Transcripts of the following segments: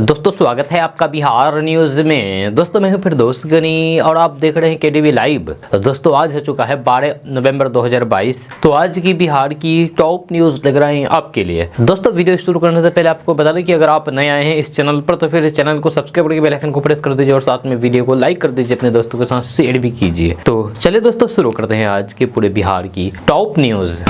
दोस्तों स्वागत है आपका बिहार न्यूज में। दोस्तों मैं हूं फिरदौस गनी और आप देख रहे हैं केडीवी लाइव। दोस्तों आज हो चुका है 12 नवंबर 2022। तो आज की बिहार की टॉप न्यूज लग रहे हैं आपके लिए। दोस्तों वीडियो शुरू करने से पहले आपको बता दें कि अगर आप नए आए हैं इस चैनल पर तो फिर चैनल को सब्सक्राइब करके बेल आइकन को प्रेस कर दीजिए और साथ में वीडियो को लाइक कर दीजिए, अपने दोस्तों के साथ शेयर भी कीजिए। तो चलिए दोस्तों शुरू करते हैं आज के पूरे बिहार की टॉप न्यूज।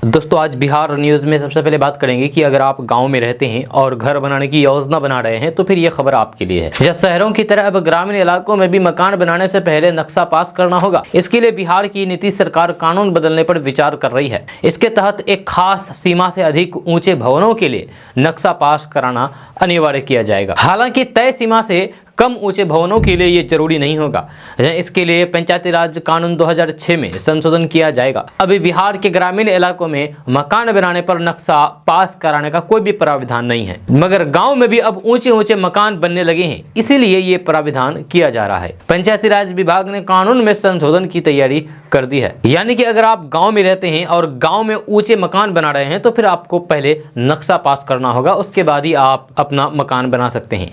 दोस्तों आज बिहार न्यूज़ में सबसे पहले बात करेंगे कि अगर आप गांव में रहते हैं और घर बनाने की योजना बना रहे हैं तो फिर यह खबर आपके लिए है। जब शहरों की तरह अब ग्रामीण इलाकों में भी मकान बनाने से पहले नक्शा पास करना होगा। इसके लिए बिहार की नीतीश सरकार कानून बदलने पर विचार कर रही है। इसके तहत एक खास सीमा से अधिक ऊंचे भवनों के लिए नक्शा पास कराना अनिवार्य किया जाएगा। हालांकि तय सीमा से कम ऊंचे भवनों के लिए ये जरूरी नहीं होगा। इसके लिए पंचायती राज कानून 2006 में संशोधन किया जाएगा। अभी बिहार के ग्रामीण इलाकों में मकान बनाने पर नक्शा पास कराने का कोई भी प्राविधान नहीं है, मगर गांव में भी अब ऊंचे ऊंचे मकान बनने लगे हैं, इसीलिए ये प्राविधान किया जा रहा है। पंचायती राज विभाग ने कानून में संशोधन की तैयारी कर दी है। यानी कि अगर आप गाँव में रहते हैं और गाँव में ऊंचे मकान बना रहे हैं तो फिर आपको पहले नक्शा पास करना होगा, उसके बाद ही आप अपना मकान बना सकते हैं।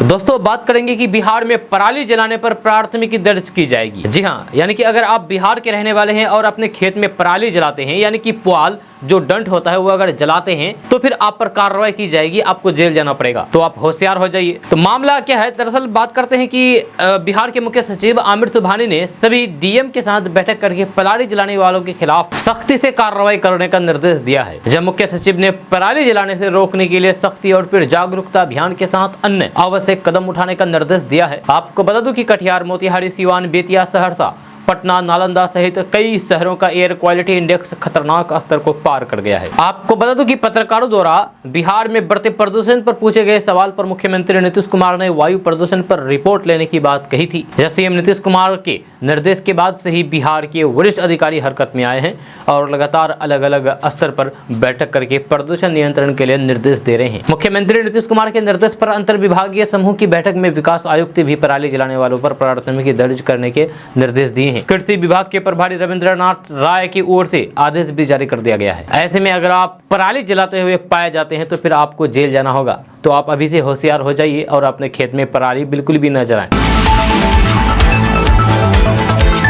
दोस्तों बात करेंगे कि बिहार में पराली जलाने पर प्राथमिकी दर्ज की जाएगी। जी हाँ, यानी कि अगर आप बिहार के रहने वाले हैं और अपने खेत में पराली जलाते हैं, यानी कि पुआल जो डंट होता है वो अगर जलाते हैं तो फिर आप पर कार्रवाई की जाएगी, आपको जेल जाना पड़ेगा। तो आप होशियार हो जाइए। तो मामला क्या है, दरअसल बात करते हैं कि बिहार के मुख्य सचिव आमिर सुबहानी ने सभी डीएम के साथ बैठक करके पराली जलाने वालों के खिलाफ सख्ती से कार्रवाई करने का निर्देश दिया है। जब मुख्य सचिव ने पराली जलाने से रोकने के लिए सख्ती और फिर जागरूकता अभियान के साथ अन्य आवश्यक कदम उठाने का निर्देश दिया है। आपको बता दूं कि कटिहार, मोतिहारी, सिवान, बेतिया, सहरसा, पटना, नालंदा सहित कई शहरों का एयर क्वालिटी इंडेक्स खतरनाक स्तर को पार कर गया है। आपको बता दूं कि पत्रकारों द्वारा बिहार में बढ़ते प्रदूषण पर पूछे गए सवाल पर मुख्यमंत्री नीतीश कुमार ने वायु प्रदूषण पर रिपोर्ट लेने की बात कही थी। सीएम नीतीश कुमार के निर्देश के बाद से ही बिहार के वरिष्ठ अधिकारी हरकत में आए हैं और लगातार अलग अलग स्तर पर बैठक करके प्रदूषण नियंत्रण के लिए निर्देश दे रहे हैं। मुख्यमंत्री नीतीश कुमार के निर्देश पर अंतर विभागीय समूह की बैठक में विकास आयुक्त भी पराली जलाने वालों पर प्राथमिकी दर्ज करने के निर्देश दिए हैं। कृषि विभाग के प्रभारी रविंद्रनाथ राय की ओर से आदेश भी जारी कर दिया गया है। ऐसे में अगर आप पराली जलाते हुए पाए जाते हैं तो फिर आपको जेल जाना होगा। तो आप अभी से होशियार हो जाइए और अपने खेत में पराली बिल्कुल भी न जलाएं।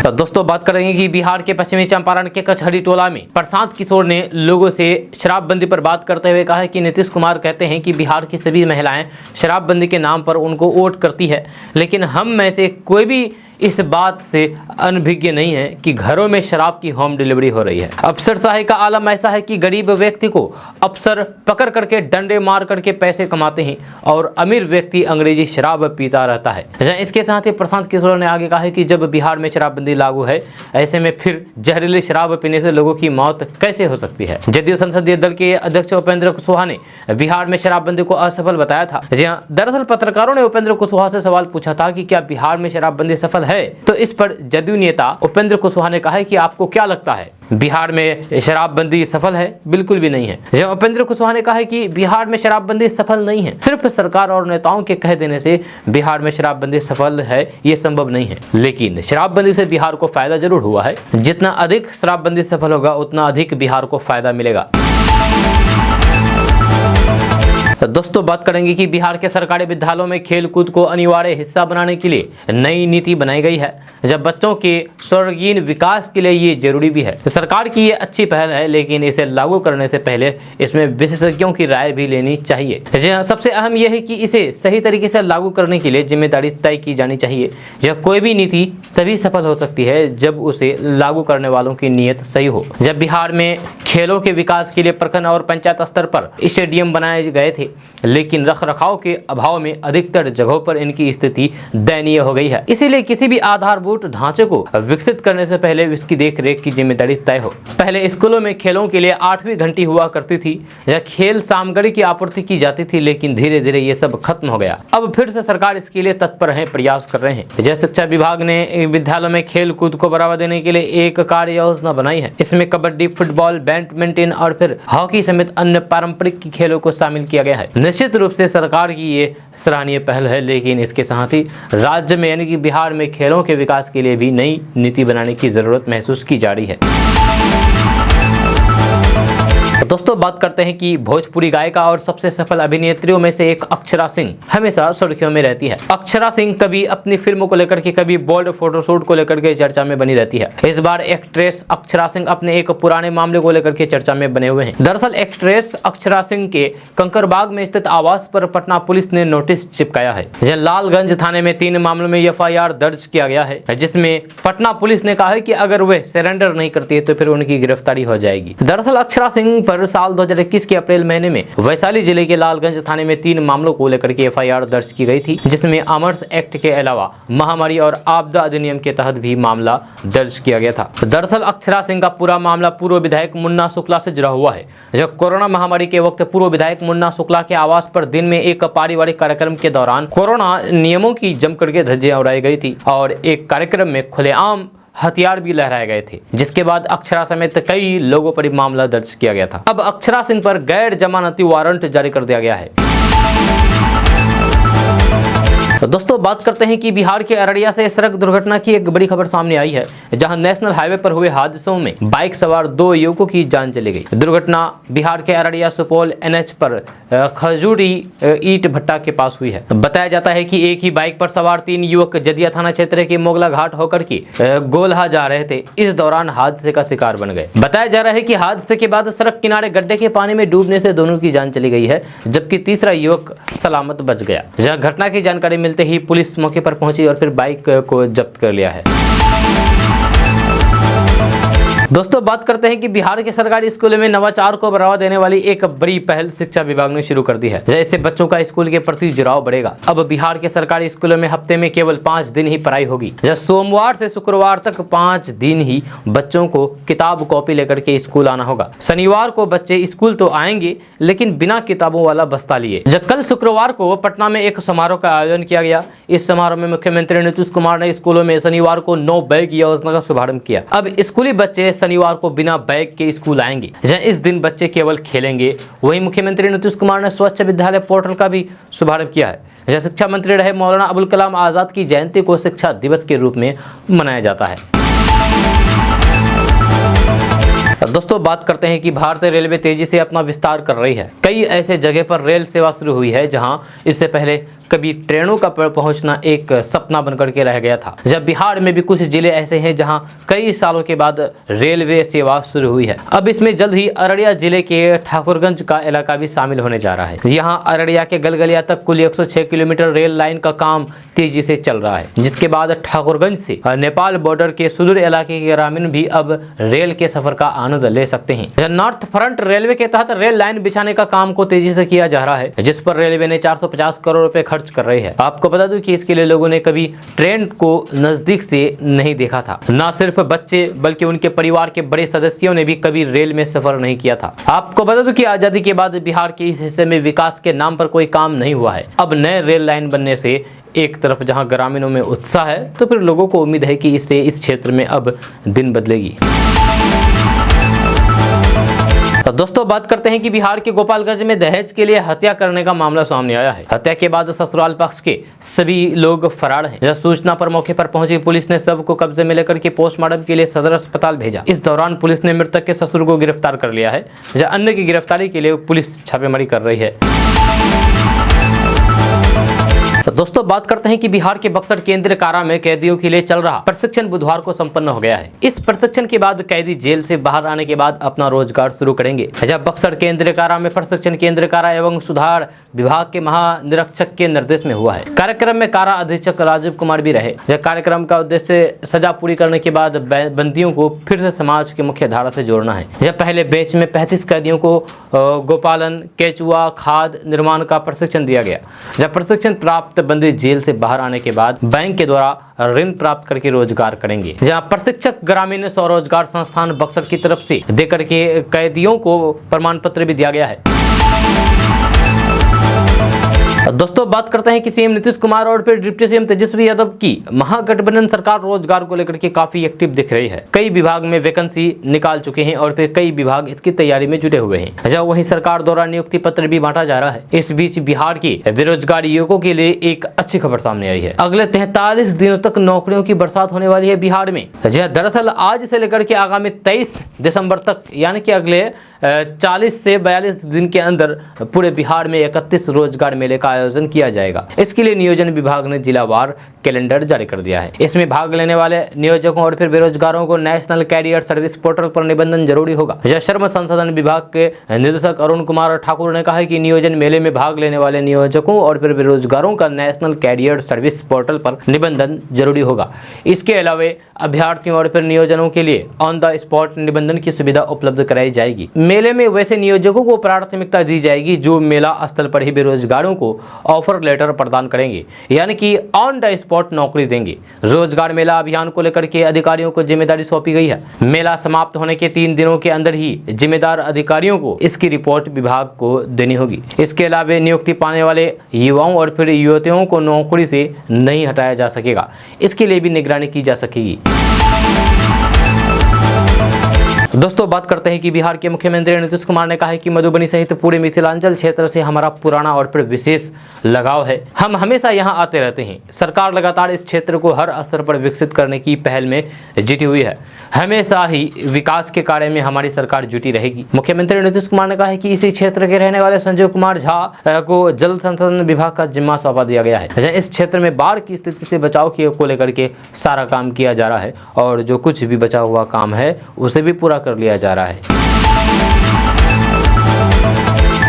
तो दोस्तों बात करेंगे कि बिहार के पश्चिमी चंपारण के कचहरी टोला में प्रशांत किशोर ने लोगों से शराबबंदी पर बात करते हुए कहा है कि नीतीश कुमार कहते हैं कि बिहार की सभी महिलाएं शराबबंदी के नाम पर उनको वोट करती है, लेकिन हम में से कोई भी इस बात से अनभिज्ञ नहीं है कि घरों में शराब की होम डिलीवरी हो रही है। अफसरशाही का आलम ऐसा है कि गरीब व्यक्ति को अफसर पकड़ करके डंडे मार करके पैसे कमाते हैं और अमीर व्यक्ति अंग्रेजी शराब पीता रहता है। इसके साथ ही प्रशांत किशोर ने आगे कहा है कि जब बिहार में शराबबंदी लागू है, ऐसे में फिर जहरीली शराब पीने से लोगों की मौत कैसे हो सकती है। जदयू संसदीय दल के अध्यक्ष उपेंद्र कुशवाहा ने बिहार में शराबबंदी को असफल बताया था। जी हाँ, दरअसल पत्रकारों ने उपेंद्र कुशवाहा से सवाल पूछा था कि क्या बिहार में शराबबंदी सफल है, तो इस पर जदयू नेता उपेंद्र कुशवाहा ने कहा है कि आपको क्या लगता है बिहार में शराबबंदी सफल है? बिल्कुल भी नहीं है। जब उपेंद्र कुशवाहा ने कहा है कि बिहार में शराबबंदी सफल नहीं है, सिर्फ सरकार और नेताओं के कह देने से बिहार में शराबबंदी सफल है ये संभव नहीं है। लेकिन शराबबंदी से बिहार को फायदा जरूर हुआ है। जितना अधिक शराबबंदी सफल होगा उतना अधिक बिहार को फायदा मिलेगा। तो दोस्तों बात करेंगे कि बिहार के सरकारी विद्यालयों में खेलकूद को अनिवार्य हिस्सा बनाने के लिए नई नीति बनाई गई है। जब बच्चों के सर्वांगीण विकास के लिए ये जरूरी भी है। तो सरकार की ये अच्छी पहल है, लेकिन इसे लागू करने से पहले इसमें विशेषज्ञों की राय भी लेनी चाहिए। सबसे अहम यह है कि इसे सही तरीके से लागू करने के लिए जिम्मेदारी तय की जानी चाहिए। यह कोई भी नीति तभी सफल हो सकती है जब उसे लागू करने वालों की नीयत सही हो। जब बिहार में खेलों के विकास के लिए प्रखंड और पंचायत स्तर पर स्टेडियम बनाए गए थे, लेकिन रखरखाव के अभाव में अधिकतर जगहों पर इनकी स्थिति दयनीय हो गई है। इसीलिए किसी भी आधारभूत ढांचे को विकसित करने से पहले इसकी देखरेख की जिम्मेदारी तय हो। पहले स्कूलों में खेलों के लिए 8वीं घंटी हुआ करती थी या खेल सामग्री की आपूर्ति की जाती थी, लेकिन धीरे धीरे ये सब खत्म हो गया। अब फिर से सरकार इसके लिए तत्पर है, प्रयास कर रहे हैं। जय शिक्षा विभाग ने विद्यालयों में खेल कूद को बढ़ावा देने के लिए एक कार्य योजना बनाई है। इसमें कबड्डी, फुटबॉल, बैडमिंटन और फिर हॉकी समेत अन्य पारंपरिक खेलों को शामिल किया गया है। निश्चित रूप से सरकार की ये सराहनीय पहल है, लेकिन इसके साथ ही राज्य में यानी कि बिहार में खेलों के विकास के लिए भी नई नीति बनाने की जरूरत महसूस की जा रही है। दोस्तों बात करते हैं कि भोजपुरी गायिका और सबसे सफल अभिनेत्रियों में से एक अक्षरा सिंह हमेशा सुर्खियों में रहती है। अक्षरा सिंह कभी अपनी फिल्मों को लेकर के, कभी बोल्ड फोटोशूट को लेकर के चर्चा में बनी रहती है। इस बार एक्ट्रेस अक्षरा सिंह अपने एक पुराने मामले को लेकर के चर्चा में बने हुए हैं। दरअसल एक्ट्रेस अक्षरा सिंह के कंकरबाग में स्थित आवास पर पटना पुलिस ने नोटिस चिपकाया है। लालगंज थाने में 3 मामलों में एफआईआर दर्ज किया गया है, जिसमें पटना पुलिस ने कहा है कि अगर वे सरेंडर नहीं करती है तो फिर उनकी गिरफ्तारी हो जाएगी। दरअसल अक्षरा सिंह पर साल 2021 के अप्रैल महीने में वैशाली जिले के लालगंज थाने में 3 मामलों को लेकर के एफआईआर दर्ज की गई थी, जिसमें आमर्स एक्ट के अलावा महामारी और आपदा अधिनियम के तहत भी मामला दर्ज किया गया था। दरअसल अक्षरा सिंह का पूरा मामला पूर्व विधायक मुन्ना शुक्ला से जुड़ा हुआ है। जब कोरोना महामारी के वक्त पूर्व विधायक मुन्ना शुक्ला के आवास पर दिन में एक पारिवारिक कार्यक्रम के दौरान कोरोना नियमों की जमकर के धज्जियां उड़ाई गई थी और एक कार्यक्रम में खुलेआम हथियार भी लहराए गए थे, जिसके बाद अक्षरा समेत कई लोगों पर मामला दर्ज किया गया था। अब अक्षरा सिंह पर गैर जमानती वारंट जारी कर दिया गया है। तो दोस्तों बात करते हैं कि बिहार के अररिया से सड़क दुर्घटना की एक बड़ी खबर सामने आई है, जहां नेशनल हाईवे पर हुए हादसों में बाइक सवार 2 युवकों की जान चली गई। दुर्घटना बिहार के अररिया सुपौल एनएच पर खजूरी ईट भट्टा के पास हुई है। बताया जाता है कि एक ही बाइक पर सवार 3 युवक जदिया थाना क्षेत्र के मोगला घाट होकर के गोलहा जा रहे थे। इस दौरान हादसे का शिकार बन गए। बताया जा रहा है कि हादसे के बाद सड़क किनारे गड्ढे के पानी में डूबने से दोनों की जान चली गई है, जबकि तीसरा युवक सलामत बच गया। जहां घटना की जानकारी मिलते ही पुलिस मौके पर पहुंची और फिर बाइक को जब्त कर लिया है। दोस्तों बात करते हैं कि बिहार के सरकारी स्कूलों में नवाचार को बढ़ावा देने वाली एक बड़ी पहल शिक्षा विभाग ने शुरू कर दी है। जैसे बच्चों का स्कूल के प्रति जुड़ाव बढ़ेगा। अब बिहार के सरकारी स्कूलों में हफ्ते में केवल 5 दिन ही पढ़ाई होगी। सोमवार से शुक्रवार तक 5 दिन ही बच्चों को किताब कॉपी लेकर के स्कूल आना होगा। शनिवार को बच्चे स्कूल तो आएंगे, लेकिन बिना किताबों वाला बस्ता लिए। जब कल शुक्रवार को पटना में एक समारोह का आयोजन किया गया। इस समारोह में मुख्यमंत्री नीतीश कुमार ने स्कूलों में शनिवार को 9 बैग योजना का शुभारंभ किया। अब स्कूली बच्चे शनिवार को बिना बैग के स्कूल आएंगे, जहां इस दिन बच्चे केवल खेलेंगे। वहीं मुख्यमंत्री नीतीश कुमार ने स्वच्छ विद्यालय पोर्टल का भी शुभारंभ किया है। जहां शिक्षा मंत्री रहे मौलाना अबुल कलाम आजाद की जयंती को शिक्षा दिवस के रूप में मनाया जाता है। दोस्तों बात करते हैं कि भारतीय रेलवे तेजी से अपना विस्तार कर रही है। कई ऐसे जगह पर रेल सेवा शुरू हुई है जहां इससे पहले कभी ट्रेनों का पहुंचना एक सपना बनकर के रह गया था। जब बिहार में भी कुछ जिले ऐसे हैं जहां कई सालों के बाद रेलवे सेवा शुरू हुई है। अब इसमें जल्द ही अररिया जिले के ठाकुरगंज का इलाका भी शामिल होने जा रहा है। यहाँ अररिया के गलगलिया तक कुल 106 किलोमीटर रेल लाइन का काम तेजी से चल रहा है, जिसके बाद ठाकुरगंज से नेपाल बॉर्डर के सुदूर इलाके के ग्रामीण भी अब रेल के सफर का आनंद ले सकते हैं। नॉर्थ फ्रंट रेलवे के तहत रेल लाइन बिछाने का काम को तेजी से किया जा रहा है, जिस पर रेलवे ने 450 करोड़ रुपए खर्च कर रही है। आपको बता दूं कि इसके लिए लोगों ने कभी ट्रेन को नजदीक से नहीं देखा था। न सिर्फ बच्चे बल्कि उनके परिवार के बड़े सदस्यों ने भी कभी रेल में सफर नहीं किया था। आपको बता दूं कि आजादी के बाद बिहार के इस हिस्से में विकास के नाम पर कोई काम नहीं हुआ है। अब नए रेल लाइन बनने से एक तरफ जहां ग्रामीणों में उत्साह है, तो फिर लोगों को उम्मीद है कि इससे इस क्षेत्र में अब दिन बदलेगी। तो दोस्तों बात करते हैं कि बिहार के गोपालगंज में दहेज के लिए हत्या करने का मामला सामने आया है। हत्या के बाद ससुराल पक्ष के सभी लोग फरार हैं। जब सूचना पर मौके पर पहुंची पुलिस ने शव को कब्जे में लेकर के पोस्टमार्टम के लिए सदर अस्पताल भेजा। इस दौरान पुलिस ने मृतक के ससुर को गिरफ्तार कर लिया है। जहां अन्य की गिरफ्तारी के लिए पुलिस छापेमारी कर रही है। तो दोस्तों बात करते हैं कि बिहार के बक्सर केंद्रीय कारा में कैदियों के लिए चल रहा प्रशिक्षण बुधवार को संपन्न हो गया है। इस प्रशिक्षण के बाद कैदी जेल से बाहर आने के बाद अपना रोजगार शुरू करेंगे। जब बक्सर केंद्रीय कारा में प्रशिक्षण केंद्रीय कारा एवं सुधार विभाग के महानिरीक्षक के निर्देश में हुआ है। कार्यक्रम में कारा अधीक्षक राजीव कुमार भी रहे। यह कार्यक्रम का उद्देश्य सजा पूरी करने के बाद बंदियों को फिर से समाज की मुख्य धारा से जोड़ना है। यह पहले बैच में 35 कैदियों को गोपालन, केचुआ, खाद निर्माण का प्रशिक्षण दिया गया। जब प्रशिक्षण प्राप्त बंदी जेल से बाहर आने के बाद बैंक के द्वारा ऋण प्राप्त करके रोजगार करेंगे। जहां प्रशिक्षक ग्रामीण स्वरोजगार संस्थान बक्सर की तरफ से देकर के कैदियों को प्रमाण पत्र भी दिया गया है। दोस्तों बात करते हैं कि सीएम नीतीश कुमार और फिर डिप्टी सीएम तेजस्वी यादव की महागठबंधन सरकार रोजगार को लेकर के काफी एक्टिव दिख रही है। कई विभाग में वैकेंसी निकाल चुके हैं और फिर कई विभाग इसकी तैयारी में जुटे हुए हैं। जब वहीं सरकार द्वारा नियुक्ति पत्र भी बांटा जा रहा है। इस बीच बिहार के बेरोजगार युवकों के लिए एक अच्छी खबर सामने आई है। अगले 43 दिनों तक नौकरियों की बरसात होने वाली है बिहार में। दरअसल आज से लेकर के आगामी 23 दिसंबर तक यानी कि अगले 40 से 42 दिन के अंदर पूरे बिहार में 31 रोजगार मेले का आयोजन किया जाएगा। इसके लिए नियोजन विभाग ने जिलावार कैलेंडर जारी कर दिया है। इसमें भाग लेने वाले नियोजकों और फिर बेरोजगारों को नेशनल कैरियर सर्विस पोर्टल पर निबंधन जरूरी होगा। श्रम संसाधन विभाग के निदेशक अरुण कुमार ठाकुर ने कहा है कि नियोजन मेले में भाग लेने वाले नियोजकों और फिर बेरोजगारों का नेशनल कैरियर सर्विस पोर्टल पर निबंधन जरूरी होगा। इसके अलावा अभ्यर्थियों और फिर नियोजनों के लिए ऑन द स्पॉट निबंधन की सुविधा उपलब्ध कराई जाएगी। मेले में वैसे नियोजकों को प्राथमिकता दी जाएगी जो मेला स्थल पर ही बेरोजगारों को ऑफर लेटर प्रदान करेंगे, यानी कि ऑन द स्पॉट नौकरी देंगे। रोजगार मेला अभियान को लेकर के अधिकारियों को जिम्मेदारी सौंपी गई है। मेला समाप्त होने के 3 दिनों के अंदर ही जिम्मेदार अधिकारियों को इसकी रिपोर्ट विभाग को देनी होगी। इसके अलावा नियुक्ति पाने वाले युवाओं और फिर युवतियों को नौकरी से नहीं हटाया जा सकेगा। इसके लिए भी निगरानी की जा सकेगी। दोस्तों बात करते हैं कि बिहार के मुख्यमंत्री नीतीश कुमार ने कहा है कि मधुबनी सहित पूरे मिथिलांचल क्षेत्र से हमारा पुराना और फिर विशेष लगाव है। हम हमेशा यहां आते रहते हैं। सरकार लगातार इस क्षेत्र को हर स्तर पर विकसित करने की पहल में जुटी हुई है। हमेशा ही विकास के कार्य में हमारी सरकार जुटी रहेगी। मुख्यमंत्री नीतीश कुमार ने कहा है कि इसी क्षेत्र के रहने वाले संजय कुमार झा को जल संसाधन विभाग का जिम्मा सौंपा दिया गया है। इस क्षेत्र में बाढ़ की स्थिति से बचाव को लेकर के सारा काम किया जा रहा है और जो कुछ भी बचा हुआ काम है उसे भी पूरा कर लिया जा रहा है।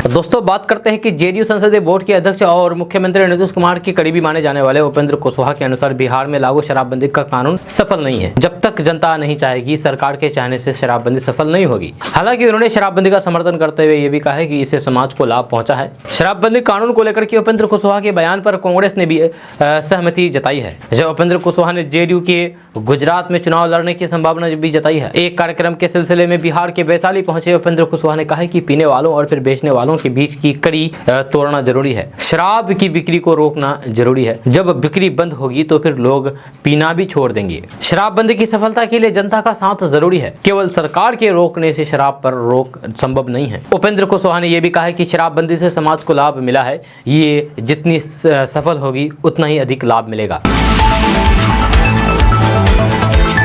दोस्तों बात करते हैं कि जेडीयू संसदीय बोर्ड के अध्यक्ष और मुख्यमंत्री नीतीश कुमार के करीबी माने जाने वाले उपेंद्र कुशवाहा के अनुसार बिहार में लागू शराबबंदी का कानून सफल नहीं है। जब तक जनता नहीं चाहेगी, सरकार के चाहने से शराबबंदी सफल नहीं होगी। हालांकि उन्होंने शराबबंदी का समर्थन करते हुए ये भी कहा है कि इससे समाज को लाभ पहुंचा है। शराबबंदी कानून को लेकर के उपेंद्र कुशवाहा के बयान पर कांग्रेस ने भी सहमति जताई है। जब उपेंद्र कुशवाहा ने जेडीयू के गुजरात में चुनाव लड़ने की संभावना भी जताई है। एक कार्यक्रम के सिलसिले में बिहार के वैशाली पहुंचे उपेंद्र कुशवाहा ने कहा कि पीने वालों और फिर बेचने वालों के बीच की कड़ी तोड़ना जरूरी है। शराब की बिक्री को रोकना जरूरी है। जब बिक्री बंद होगी तो फिर लोग पीना भी छोड़ देंगे। शराबबंदी की सफलता के लिए जनता का साथ जरूरी है। केवल सरकार के रोकने से शराब पर रोक संभव नहीं है। उपेंद्र कुशवाहा ने यह भी कहा है कि शराबबंदी से समाज को लाभ मिला है। ये जितनी सफल होगी उतना ही अधिक लाभ मिलेगा।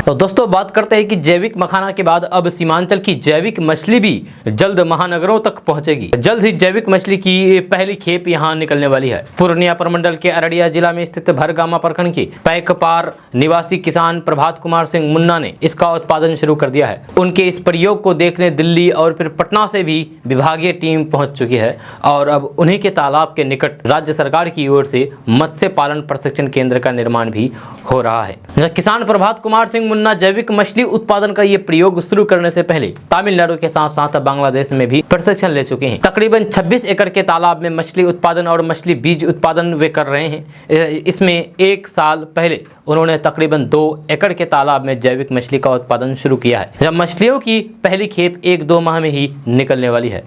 तो दोस्तों बात करते हैं कि जैविक मखाना के बाद अब सीमांचल की जैविक मछली भी जल्द महानगरों तक पहुंचेगी। जल्द ही जैविक मछली की पहली खेप यहां निकलने वाली है। पूर्णिया प्रमंडल के अररिया जिला में स्थित भरगामा प्रखंड के पैकपार निवासी किसान प्रभात कुमार सिंह मुन्ना ने इसका उत्पादन शुरू कर दिया है। उनके इस प्रयोग को देखने दिल्ली और फिर पटना से भी विभागीय टीम पहुंच चुकी है और अब उन्हीं के तालाब के निकट राज्य सरकार की ओर से मत्स्य पालन प्रशिक्षण केंद्र का निर्माण भी हो रहा है। किसान प्रभात कुमार सिंह मुन्ना जैविक मछली उत्पादन का ये प्रयोग शुरू करने से पहले तमिलनाडु के साथ साथ बांग्लादेश में भी प्रशिक्षण ले चुके हैं। तकरीबन 26 एकड़ के तालाब में मछली उत्पादन और मछली बीज उत्पादन वे कर रहे हैं। इसमें 1 साल पहले उन्होंने तकरीबन 2 एकड़ के तालाब में जैविक मछली का उत्पादन शुरू किया है। जब मछलियों की पहली खेप 1-2 माह में ही निकलने वाली है।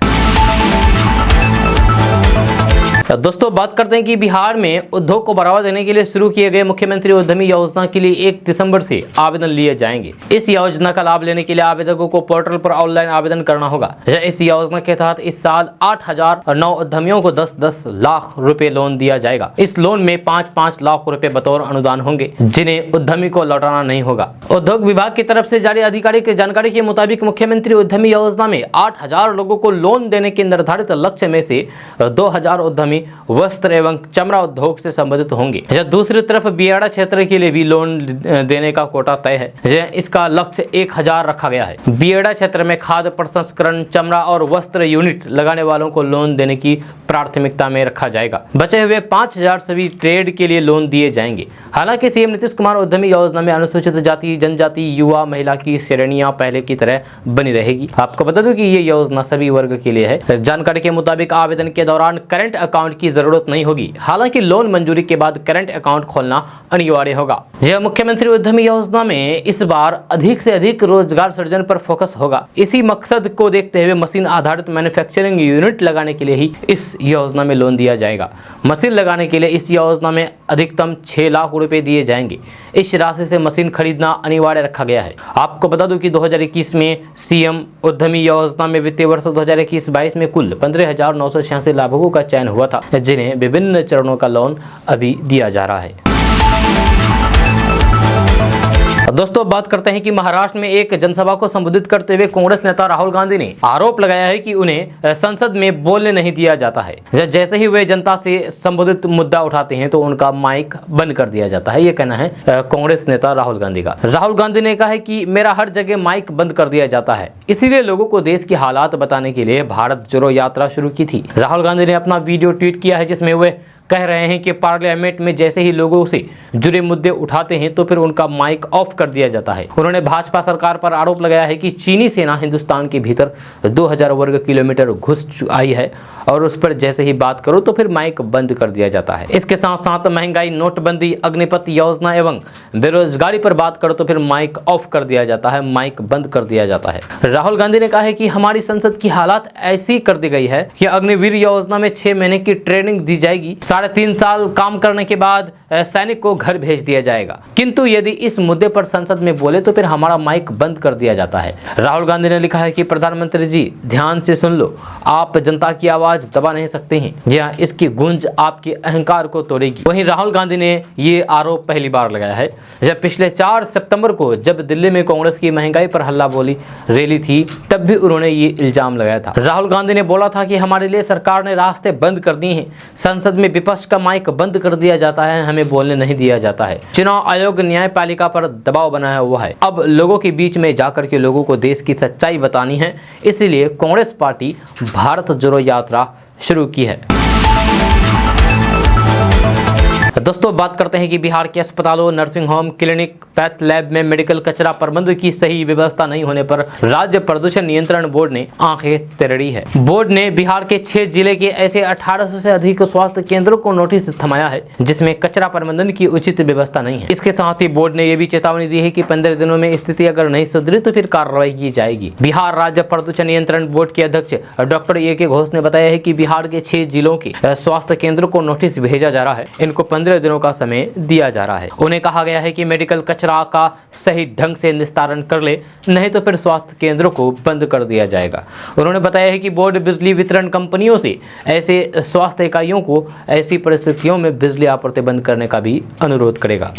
दोस्तों बात करते हैं कि बिहार में उद्योग को बढ़ावा देने के लिए शुरू किए गए मुख्यमंत्री उद्यमी योजना के लिए 1 दिसंबर से आवेदन लिए जाएंगे। इस योजना का लाभ लेने के लिए आवेदकों को पोर्टल पर ऑनलाइन आवेदन करना होगा। इस योजना के तहत इस साल 8,009 उद्यमियों को 10-10 लाख रुपए लोन दिया जाएगा। इस लोन में 5-5 लाख रुपए बतौर अनुदान होंगे जिन्हें उद्यमी को लौटाना नहीं होगा। उद्योग विभाग की तरफ से जारी आधिकारिक जानकारी के मुताबिक मुख्यमंत्री उद्यमी योजना में 8,000 लोगों को लोन देने के निर्धारित लक्ष्य में से 2,000 उद्यमी वस्त्र एवं चमड़ा उद्योग से संबंधित होंगे। दूसरी तरफ बियाड़ा क्षेत्र के लिए भी लोन देने का कोटा तय है। इसका लक्ष्य 1,000 रखा गया है। बियाड़ा क्षेत्र में खाद्य प्रसंस्करण, चमड़ा और वस्त्र यूनिट लगाने वालों को लोन देने की प्राथमिकता में रखा जाएगा। बचे हुए 5,000 सभी ट्रेड के लिए लोन दिए जाएंगे। हालांकि सीएम नीतीश कुमार उद्यमी योजना में अनुसूचित जाति, जनजाति, युवा, महिला की श्रेणियां पहले की तरह बनी रहेगी। आपको बता दूं कि ये योजना सभी वर्ग के लिए है। जानकारी के मुताबिक आवेदन के दौरान करंट अकाउंट अकाउंट की जरूरत नहीं होगी। हालांकि लोन मंजूरी के बाद करंट अकाउंट खोलना अनिवार्य होगा। यह मुख्यमंत्री उद्यमी योजना में इस बार अधिक से अधिक रोजगार सृजन पर फोकस होगा। इसी मकसद को देखते हुए मशीन आधारित मैन्युफैक्चरिंग यूनिट लगाने के लिए ही इस योजना में लोन दिया जाएगा। मशीन लगाने के लिए इस योजना में अधिकतम 6 लाख रुपए दिए जाएंगे। इस राशि से मशीन खरीदना अनिवार्य रखा गया है। आपको बता दूं कि 2021 में सीएम उद्यमी योजना में वित्तीय वर्ष 2021-22 में कुल 15,986 लाभुकों का चयन हुआ था, जिन्हें विभिन्न चरणों का लोन अभी दिया जा रहा है। दोस्तों बात करते हैं कि महाराष्ट्र में एक जनसभा को संबोधित करते हुए कांग्रेस नेता राहुल गांधी ने आरोप लगाया है कि उन्हें संसद में बोलने नहीं दिया जाता है। जैसे ही वे जनता से संबोधित मुद्दा उठाते हैं तो उनका माइक बंद कर दिया जाता है। ये कहना है कांग्रेस नेता राहुल गांधी का। राहुल गांधी ने कहा है कि मेरा हर जगह माइक बंद कर दिया जाता है, इसीलिए लोगों को देश की हालात बताने के लिए भारत जोड़ो यात्रा शुरू की थी। राहुल गांधी ने अपना वीडियो ट्वीट किया है जिसमें वे कह रहे हैं कि पार्लियामेंट में जैसे ही लोगों से जुड़े मुद्दे उठाते हैं तो फिर उनका माइक ऑफ कर दिया जाता है। उन्होंने भाजपा सरकार पर आरोप लगाया है कि चीनी सेना हिंदुस्तान के भीतर 2000 वर्ग किलोमीटर घुस आई है और उस पर जैसे ही बात करो तो फिर माइक बंद कर दिया जाता है। इसके साथ साथ महंगाई, नोटबंदी, अग्निपथ योजना एवं बेरोजगारी पर बात करो तो फिर माइक ऑफ कर दिया जाता है, माइक बंद कर दिया जाता है। राहुल गांधी ने कहा है कि हमारी संसद की हालात ऐसी कर दी गई है कि अग्निवीर योजना में 6 महीने की ट्रेनिंग दी जाएगी, 3.5 साल काम करने के बाद सैनिक को घर भेज दिया जाएगा, किंतु यदि इस मुद्दे पर संसद में बोले तो फिर हमारा माइक बंद कर दिया जाता है। राहुल गांधी ने लिखा है कि प्रधानमंत्री जी ध्यान से सुन लो, आप जनता की आवाज दबा नहीं सकते हैं। जी हाँ, इसकी गूंज आपके अहंकार को तोड़ेगी। वहीं राहुल गांधी ने ये आरोप पहली बार लगाया है जब पिछले 4 सितंबर को जब दिल्ली में कांग्रेस की महंगाई पर हल्ला बोली रैली थी, तब भी उन्होंने ये इल्जाम लगाया था। राहुल गांधी ने बोला था कि हमारे लिए सरकार ने रास्ते बंद कर दिए हैं, संसद में विपक्ष का माइक बंद कर दिया जाता है, हमें बोलने नहीं दिया जाता है। चुनाव आयोग न्यायपालिका पर दबाव बनाया हुआ है। अब लोगों के बीच में जाकर के लोगों को देश की सच्चाई बतानी है, इसीलिए कांग्रेस पार्टी भारत जोड़ो यात्रा शुरू की है। दोस्तों बात करते हैं कि बिहार के अस्पतालों, nursing home, clinic, path lab में मेडिकल कचरा प्रबंधन की सही व्यवस्था नहीं होने पर राज्य प्रदूषण नियंत्रण बोर्ड ने आंखें तरेड़ी है। बोर्ड ने बिहार के 6 जिले के ऐसे 1800 से अधिक स्वास्थ्य केंद्रों को नोटिस थमाया है जिसमें कचरा प्रबंधन की उचित व्यवस्था नहीं है। इसके साथ ही बोर्ड ने यह भी चेतावनी दी है कि 15 दिनों में स्थिति अगर नहीं सुधरी तो फिर कार्रवाई की जाएगी। बिहार राज्य प्रदूषण नियंत्रण बोर्ड के अध्यक्ष डॉक्टर ए.के. घोष ने बताया है कि बिहार के 6 जिलों के स्वास्थ्य केंद्रों को नोटिस भेजा जा रहा है। इनको 15 दिनों का समय दिया जा रहा है। उन्हें कहा गया है कि मेडिकल कचरा का सही ढंग से निस्तारण कर ले, नहीं तो फिर स्वास्थ्य केंद्रों को बंद कर दिया जाएगा। उन्होंने बताया है कि बोर्ड बिजली वितरण कंपनियों से ऐसे स्वास्थ्य इकाइयों को ऐसी परिस्थितियों में बिजली आपूर्ति बंद करने का भी अनुरोध करेगा।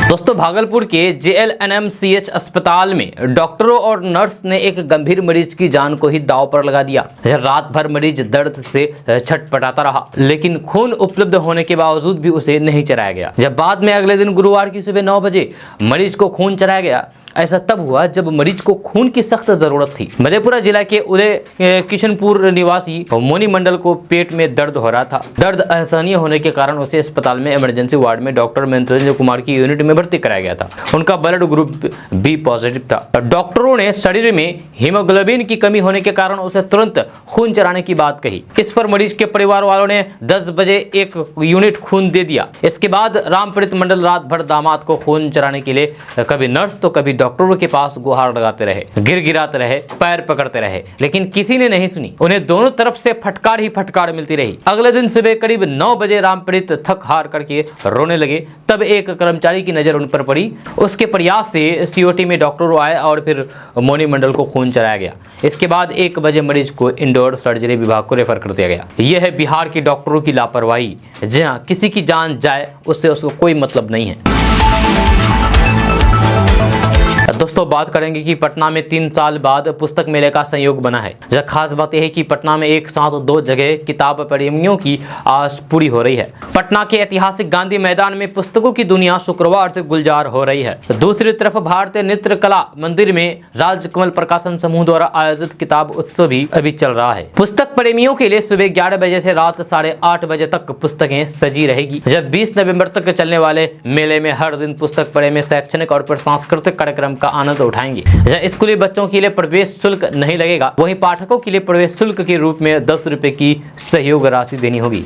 दोस्तों भागलपुर के JLNMCH अस्पताल में डॉक्टरों और नर्स ने एक गंभीर मरीज की जान को ही दांव पर लगा दिया। रात भर मरीज दर्द से छटपटाता रहा, लेकिन खून उपलब्ध होने के बावजूद भी उसे नहीं चलाया गया। जब बाद में अगले दिन गुरुवार की सुबह 9 बजे मरीज को खून चलाया गया, ऐसा तब हुआ जब मरीज को खून की सख्त जरूरत थी। मधेपुरा जिला के उदय किशनपुर निवासी मोनी मंडल को पेट में दर्द हो रहा था। दर्द असहनीय होने के कारण उसे अस्पताल में इमरजेंसी वार्ड में डॉक्टर महेंद्र कुमार की यूनिट में भर्ती कराया गया था। उनका ब्लड ग्रुप B पॉजिटिव था। डॉक्टरों ने शरीर में हीमोग्लोबिन की कमी होने के कारण उसे तुरंत खून चढ़ाने की बात कही। इस पर मरीज के परिवार वालों ने 10 बजे एक यूनिट खून दे दिया। इसके बाद रामप्रीत मंडल रात भर दामाद को खून चढ़ाने के लिए कभी नर्स तो कभी डॉक्टरों के पास गुहार लगाते रहे, गिड़गिड़ाते रहे, पैर पकड़ते रहे, लेकिन किसी ने नहीं सुनी। उन्हें दोनों तरफ से फटकार ही फटकार मिलती रही। अगले दिन सुबह करीब 9 बजे रामप्रीत थक हार करके रोने लगे। तब एक कर्मचारी की नजर उन पर पड़ी। उसके प्रयास से COT में डॉक्टर आए और फिर मोनी मंडल को खून चढ़ाया गया। इसके बाद 1 बजे मरीज को इंडोर सर्जरी विभाग को रेफर कर दिया गया। यह है बिहार के डॉक्टरों की लापरवाही। जी हाँ, किसी की जान जाए उससे उसको कोई मतलब नहीं है। दोस्तों बात करेंगे कि पटना में 3 साल बाद पुस्तक मेले का संयोग बना है। यह खास बात यह है कि पटना में एक साथ 2 जगह किताब प्रेमियों की आस पूरी हो रही है। पटना के ऐतिहासिक गांधी मैदान में पुस्तकों की दुनिया शुक्रवार से गुलजार हो रही है। दूसरी तरफ भारतीय नृत्य कला मंदिर में राजकमल प्रकाशन समूह द्वारा आयोजित किताब उत्सव भी अभी चल रहा है। पुस्तक प्रेमियों के लिए सुबह 11 बजे से रात 8:30 बजे तक पुस्तकें सजी रहेगी। जब 20 नवंबर तक चलने वाले मेले में हर दिन पुस्तक प्रेमी शैक्षणिक और सांस्कृतिक कार्यक्रम का आनंद उठाएंगे। जहाँ स्कूली बच्चों के लिए प्रवेश शुल्क नहीं लगेगा, वहीं पाठकों के लिए प्रवेश शुल्क के रूप में 10 रुपए की सहयोग राशि देनी होगी।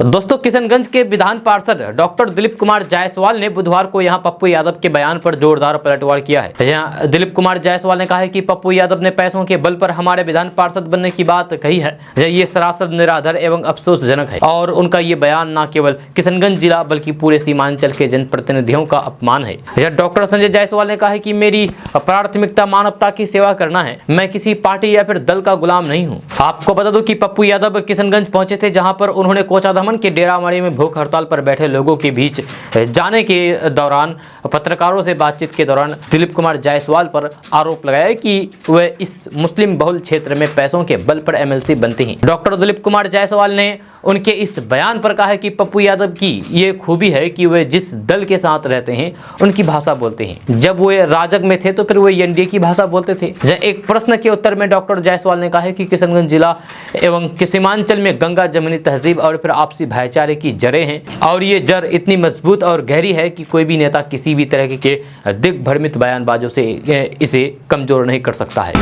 दोस्तों, किशनगंज के विधान पार्षद डॉक्टर दिलीप कुमार जायसवाल ने बुधवार को यहां पप्पू यादव के बयान पर जोरदार पलटवार किया है। यहां दिलीप कुमार जायसवाल ने कहा है कि पप्पू यादव ने पैसों के बल पर हमारे विधान पार्षद बनने की बात कही है। ये सरासर निराधार एवं अफसोसजनक है और उनका ये बयान न केवल किशनगंज जिला बल्कि पूरे सीमांचल के जनप्रतिनिधियों का अपमान है। डॉक्टर संजय जायसवाल ने कहा है कि मेरी प्राथमिकता मानवता की सेवा करना है, मैं किसी पार्टी या फिर दल का गुलाम नहीं हूँ। आपको बता दूं कि पप्पू यादव किशनगंज पहुंचे थे, जहां पर उन्होंने कोचाधामन के डेरामारी में भूख हड़ताल पर बैठे लोगों के बीच जाने के दौरान पत्रकारों से बातचीत के दौरान दिलीप कुमार जायसवाल पर आरोप लगाया कि वे इस मुस्लिम बहुल क्षेत्र में पैसों के बल पर एमएलसी बनते हैं। डॉक्टर दिलीप कुमार जायसवाल ने उनके इस बयान पर कहा है कि पप्पू यादव की ये खूबी है कि वे जिस दल के साथ रहते हैं उनकी भाषा बोलते हैं। जब वे राजग में थे तो फिर वे एनडीए की भाषा बोलते थे। एक प्रश्न के उत्तर में डॉक्टर जायसवाल ने कहा है कि किशनगंज जिला एवं सीमांचल में गंगा जमुनी तहजीब और फिर आपसी भाईचारे की जड़ें हैं और ये जड़ इतनी मजबूत और गहरी है कि कोई भी नेता किसी भी तरह के दिग्भ्रमित बयानबाजों से इसे कमजोर नहीं कर सकता है।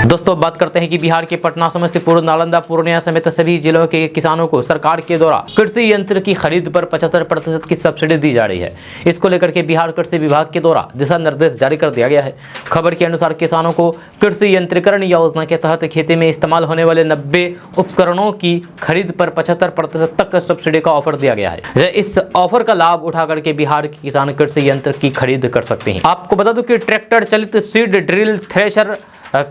दोस्तों, बात करते हैं कि बिहार के पटना, समस्तीपुर, नालंदा, पूर्णिया समेत सभी जिलों के किसानों को सरकार के द्वारा कृषि यंत्र की खरीद पर 75% की सब्सिडी दी जा रही है। इसको लेकर के बिहार कृषि विभाग के द्वारा दिशा निर्देश जारी कर दिया गया है। खबर के अनुसार किसानों को कृषि यंत्रीकरण योजना के तहत खेती में इस्तेमाल होने वाले 90 उपकरणों की खरीद पर 75% तक सब्सिडी का ऑफर दिया गया है। इस ऑफर का लाभ उठा करके बिहार के किसान कृषि यंत्र की खरीद कर सकते हैं। आपको बता दूं कि ट्रैक्टर चलित seed drill, thresher,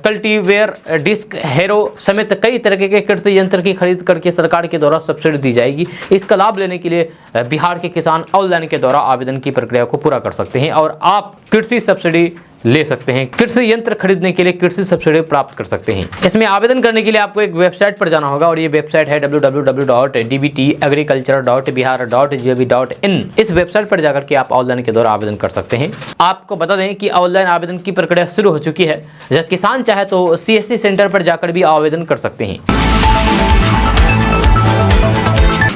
cultivator, disc, harrow समेत कई तरह के कृषि यंत्र की खरीद करके सरकार के द्वारा सब्सिडी दी जाएगी। इसका लाभ लेने के लिए बिहार के किसान ऑनलाइन के द्वारा आवेदन की प्रक्रिया को पूरा कर सकते हैं और आप कृषि सब्सिडी ले सकते हैं। कृषि यंत्र खरीदने के लिए कृषि सब्सिडी प्राप्त कर सकते हैं। इसमें आवेदन करने के लिए आपको एक वेबसाइट पर जाना होगा और ये वेबसाइट है www.dbtagriculture.bihar.gov.in। इस वेबसाइट पर जाकर के आप ऑनलाइन के द्वारा आवेदन कर सकते हैं। आपको बता दें कि ऑनलाइन आवेदन की प्रक्रिया शुरू हो चुकी है। जब किसान चाहे तो CSC सेंटर पर जाकर भी आवेदन कर सकते हैं।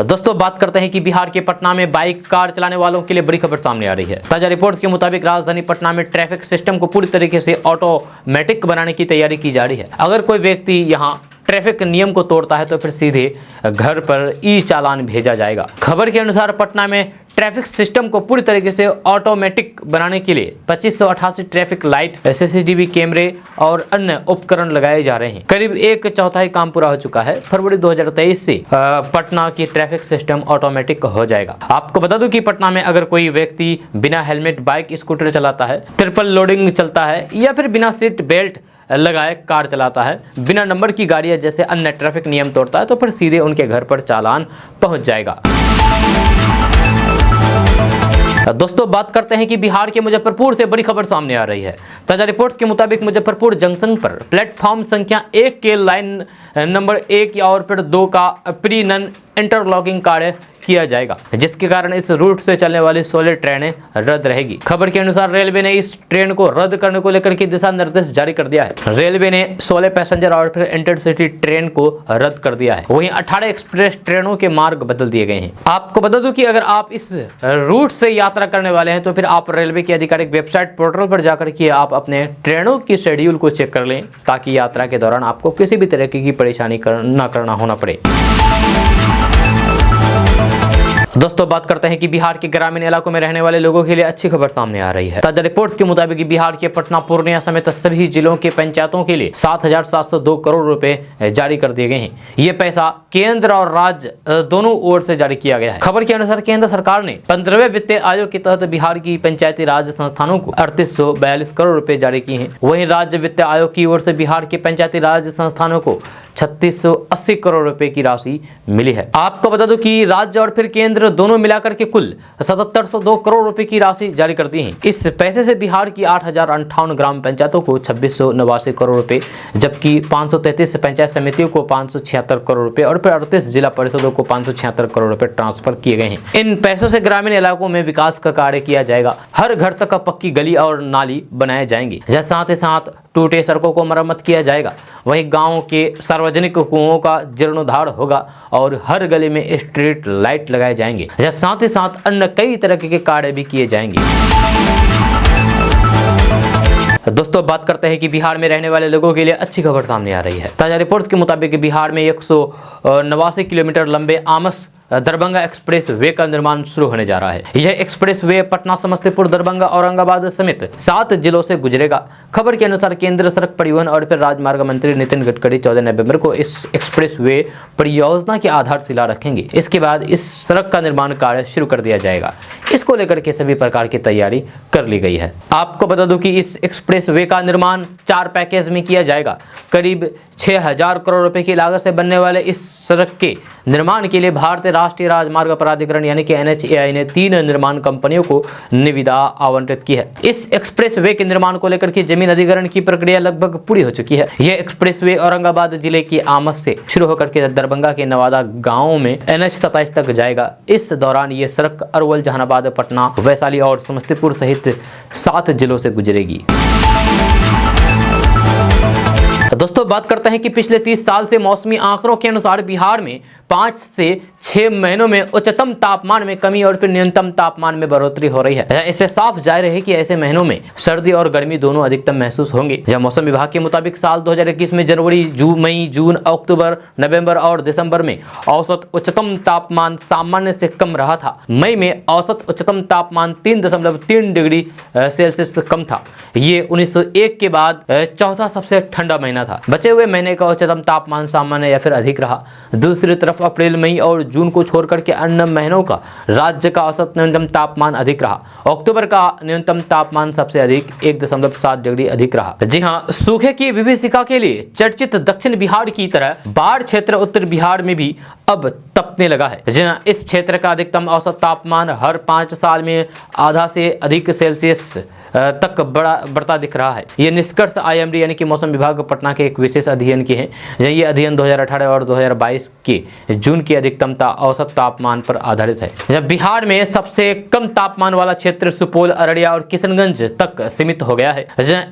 दोस्तों, बात करते हैं कि बिहार के पटना में बाइक, कार चलाने वालों के लिए बड़ी खबर सामने आ रही है। ताजा रिपोर्ट्स के मुताबिक राजधानी पटना में ट्रैफिक सिस्टम को पूरी तरीके से ऑटोमेटिक बनाने की तैयारी की जा रही है। अगर कोई व्यक्ति यहां ट्रैफिक नियम को तोड़ता है तो फिर सीधे घर पर ई-चालान भेजा जाएगा। खबर के अनुसार पटना में ट्रैफिक सिस्टम को पूरी तरीके से ऑटोमेटिक बनाने के लिए 2588 ट्रैफिक लाइट, CCTV कैमरे और अन्य उपकरण लगाए जा रहे हैं। करीब 1/4 काम पूरा हो चुका है। फरवरी 2023 से पटना की ट्रैफिक सिस्टम ऑटोमेटिक हो जाएगा। आपको बता दूं कि पटना में अगर कोई व्यक्ति बिना हेलमेट बाइक, स्कूटर चलाता है, ट्रिपल लोडिंग चलता है या फिर बिना सीट बेल्ट लगाए कार चलाता है, बिना नंबर की गाड़ियां जैसे अन्य ट्रैफिक नियम तोड़ता है तो फिर सीधे उनके घर पर चालान पहुंच जाएगा। दोस्तों, बात करते हैं कि बिहार के मुजफ्फरपुर से बड़ी खबर सामने आ रही है। ताजा रिपोर्ट्स के मुताबिक मुजफ्फरपुर जंक्शन पर प्लेटफॉर्म संख्या 1 के लाइन नंबर 1 और फिर 2 का प्री नन इंटरलॉकिंग कार्य किया जाएगा, जिसके कारण इस रूट से चलने वाली 16 ट्रेनें रद्द रहेगी। खबर के अनुसार रेलवे ने इस ट्रेन को रद्द करने को लेकर के दिशा निर्देश जारी कर दिया है। रेलवे ने 16 पैसेंजर और फिर इंटरसिटी ट्रेन को रद्द कर दिया है। वहीं 18 एक्सप्रेस ट्रेनों के मार्ग बदल दिए गए हैं। आपको बता दूं कि अगर आप इस रूट से यात्रा करने वाले हैं तो फिर आप रेलवे की आधिकारिक वेबसाइट पोर्टल पर जाकर के आप अपने ट्रेनों की शेड्यूल को चेक कर लें, ताकि यात्रा के दौरान आपको किसी भी तरह की परेशानी न करना होना पड़े। दोस्तों, बात करते हैं कि बिहार के ग्रामीण इलाकों में रहने वाले लोगों के लिए अच्छी खबर सामने आ रही है। ताजा रिपोर्ट्स के मुताबिक बिहार के पटना, पूर्णिया समेत सभी जिलों के पंचायतों के लिए 7,702 करोड़ रुपए जारी कर दिए गए हैं। ये पैसा केंद्र और राज्य दोनों ओर से जारी किया गया है। खबर के अनुसार केंद्र सरकार ने 15वें वित्त आयोग के तहत बिहार की पंचायती राज संस्थानों को 3842 करोड़ रुपए जारी किए हैं। वहीं राज्य वित्त आयोग की ओर से बिहार के पंचायती राज संस्थानों को 3680 करोड़ रुपए की राशि मिली है। आपको बता दूं कि राज्य और फिर केंद्र दोनों मिलाकर के कुल 7702 करोड़ रुपए की राशि जारी कर दी है। इस पैसे से बिहार की 8058 ग्राम पंचायतों को 2689 करोड़ रुपए, जबकि 533 पंचायत समितियों को 576 करोड़ रुपए और फिर 38 जिला परिषदों को 576 करोड़ रुपए ट्रांसफर किए गए हैं। इन पैसों से ग्रामीण इलाकों में विकास का कार्य किया जाएगा। हर घर तक पक्की गली और नाली बनाए जाएंगे। साथ ही साथ टूटे सड़कों को मरम्मत किया जाएगा। वहीं गांव के सार्वजनिक कुओं का जीर्णोद्धार होगा और हर गली में स्ट्रीट लाइट लगाए जाएंगे। साथ ही साथ अन्य कई तरह के कार्य भी किए जाएंगे। दोस्तों बात करते हैं कि बिहार में रहने वाले लोगों के लिए अच्छी खबर सामने आ रही है। ताजा रिपोर्ट्स के मुताबिक बिहार में 189 किलोमीटर लंबे आमस दरभंगा एक्सप्रेस वे का निर्माण शुरू होने जा रहा है। यह एक्सप्रेस वे पटना, समस्तीपुर, दरभंगा, औरंगाबाद समेत 7 जिलों से गुजरेगा। खबर के अनुसार केंद्र सड़क परिवहन और फिर राजमार्ग मंत्री नितिन गडकरी 14 नवंबर को इस एक्सप्रेस वे परियोजना की आधारशिला रखेंगे। इसके बाद इस सड़क का निर्माण कार्य शुरू कर दिया जाएगा। इसको लेकर के सभी प्रकार की तैयारी कर ली गई है। आपको बता दूं कि इस एक्सप्रेस वे का निर्माण 4 पैकेज में किया जाएगा। करीब 6000 करोड़ रुपए की लागत से बनने वाले इस सड़क के निर्माण के लिए भारतीय राष्ट्रीय राजमार्ग प्राधिकरण यानी कि NHAI ने 3 निर्माण कंपनियों को निविदा आवंटित की है। इस एक्सप्रेस वे के निर्माण को लेकर के जमीन अधिग्रहण की प्रक्रिया लगभग पूरी हो चुकी है। यह एक्सप्रेस वे औरंगाबाद जिले की आमस से शुरू होकर के दरभंगा के नवादा गाँव में NH27 तक जाएगा। इस दौरान ये सड़क अरवल, जहानाबाद, पटना, वैशाली और समस्तीपुर सहित 7 जिलों से गुजरेगी। दोस्तों बात करते हैं कि पिछले 30 साल से मौसमी आंकड़ों के अनुसार बिहार में 5 से 6 महीनों में उच्चतम तापमान में कमी और फिर न्यूनतम तापमान में बढ़ोतरी हो रही है। इससे साफ जाहिर है कि ऐसे महीनों में सर्दी और गर्मी दोनों अधिकतम महसूस होंगे। जब मौसम विभाग के मुताबिक साल 2021 में जनवरी, मई, जून, अक्टूबर, नवंबर और दिसंबर में औसत उच्चतम तापमान सामान्य से कम रहा था। मई में औसत उच्चतम तापमान 3.3 डिग्री सेल्सियस कम था। ये 1901 के बाद चौथा सबसे ठंडा महीना था। बचे हुए महीने का उच्चतम तापमान सामान्य या फिर अधिक रहा। दूसरी तरफ अप्रैल, मई और जून को छोड़कर के अन्य महीनों का राज्य का औसत न्यूनतम तापमान अधिक रहा। अक्टूबर का न्यूनतम तापमान सबसे अधिक 1.7 डिग्री अधिक रहा। जी हां, सूखे की विभीषिका के लिए चर्चित दक्षिण बिहार की तरह बाढ़ क्षेत्र उत्तर बिहार में भी अब तपने लगा है। जी हां, इस क्षेत्र का अधिकतम औसत तापमान हर 5 साल में आधा से अधिक सेल्सियस तक बढ़ता दिख रहा है। ये निष्कर्ष IMD यानी कि मौसम विभाग पटना के एक विशेष अध्ययन के हैं। ये अध्ययन 2018 और 2022 के जून की अधिकतम औसत तापमान पर आधारित है। जब बिहार में सबसे कम तापमान वाला क्षेत्र सुपौल, अररिया और किशनगंज तक सीमित हो गया है।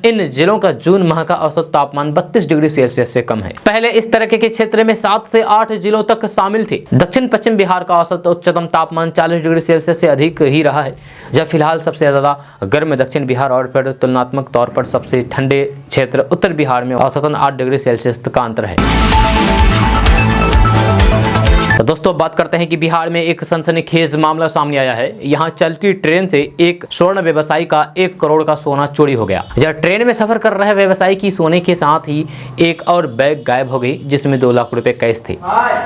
इन जिलों का जून माह का औसत तापमान 32 डिग्री सेल्सियस से कम है। पहले इस तरह के क्षेत्र में 7 से 8 जिलों तक शामिल थे। दक्षिण पश्चिम बिहार का औसत उच्चतम तापमान 40 डिग्री सेल्सियस से अधिक ही रहा है। जब फिलहाल सबसे ज्यादा गर्म दक्षिण बिहार और फिर तुलनात्मक तौर पर सबसे ठंडे क्षेत्र उत्तर बिहार में औसतन 8 डिग्री सेल्सियस का अंतर है। तो दोस्तों बात करते हैं कि बिहार में एक सनसनीखेज मामला सामने आया है। यहाँ चलती ट्रेन से एक स्वर्ण व्यवसायी का 1 करोड़ का सोना चोरी हो गया। जब ट्रेन में सफर कर रहे व्यवसायी की सोने के साथ ही एक और बैग गायब हो गई जिसमें 2 लाख रुपए कैश थे।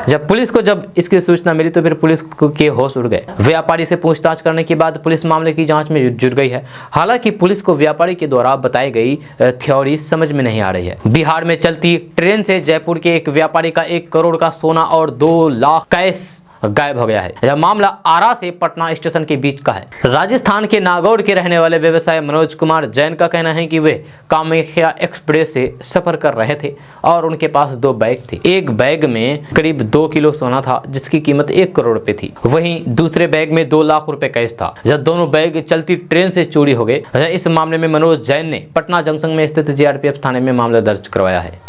जब पुलिस को इसकी सूचना मिली तो फिर पुलिस के होश उड़ गए। व्यापारी से पूछताछ करने के बाद पुलिस मामले की जाँच में जुट गई है। हालांकि पुलिस को व्यापारी के द्वारा बताई गई थ्योरी समझ में नहीं आ रही है। बिहार में चलती ट्रेन से जयपुर के एक व्यापारी का 1 करोड़ का सोना और 2 लाख कैश गायब हो गया है। यह मामला आरा से पटना स्टेशन के बीच का है। राजस्थान के नागौर के रहने वाले व्यवसायी मनोज कुमार जैन का कहना है कि वे कामाख्या एक्सप्रेस से सफर कर रहे थे और उनके पास 2 बैग थे। एक बैग में करीब 2 किलो सोना था जिसकी कीमत 1 करोड़ रुपए थी। वहीं दूसरे बैग में 2 लाख रुपए कैश था। जब दोनों बैग चलती ट्रेन से चोरी हो गए। इस मामले में मनोज जैन ने पटना जंक्शन में स्थित GRPF थाने में मामला दर्ज करवाया है।